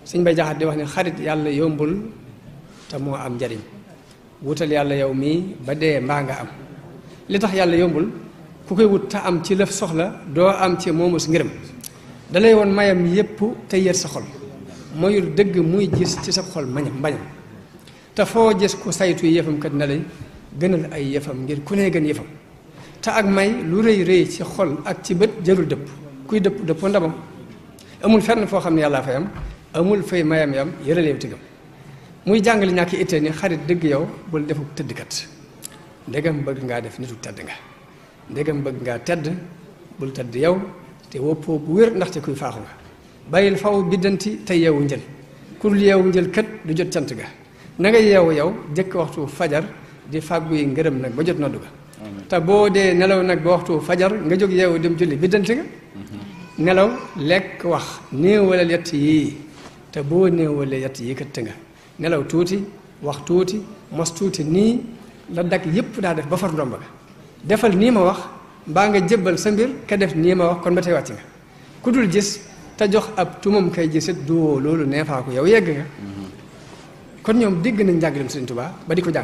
Sëñ Bay Jaxate di wax ne xarit yàlla yombul te moo am njariñ wutal yàlla yow mii ba dee mbaa nga am li tax yàlla yombul ku koy wut te am ci lëf soxla doo am ci moomus ngërëm dalay woon mayam yépp te yër sa xol moyul dëgg muy gis ci sa xol mbañam te foo gis ku saytu yëfam kat na lay gënal ay yëfam ngir ku ne gën yëfam te ak may lu rëy rëy ci xol ak ci bët jërul dëpp kuy dëpp dëppoo ndamam amul fenn foo xam ne yàllaa fay am amul fay mayam yam yëraleew tigam muy jàngale ñàkk ittee ni xarit dëgg yow bul defuk tëddkat ndegam bëgg ngaa def nitu tedd nga ndegam bëgg ngaa tedd bul tedd yow te woppoo bu wér ndaxte kuy faaxu nga bàyyil faw biddanti te yeewu njël ku dul yeewu njël kat du jot cant ga na nga yeewu yow jëkk waxtu fajar di fàggu yi ngërëm nag ba jot noddu ga te boo dee nelaw nag ba waxtu fajar nga jóg yeewu dem julli biddanti nga nelaw lekk wax néewalal yett yii te boo néewalee yett yii kat nga nelaw tuuti wax tuuti mos tuuti nii la dag yépp daa def ba far ndomba ga defal nii ma wax mbaa nga jébbal sa mbir ka def nii ma wax kon ba tey wàcc nga ku dul gis te jox ab tumam kay gisit duwoo loolu neefaa ko yow yegg nga kon ñoom dégg nañ njàngaleem Sëriñ Tuubaa ba di ko jàng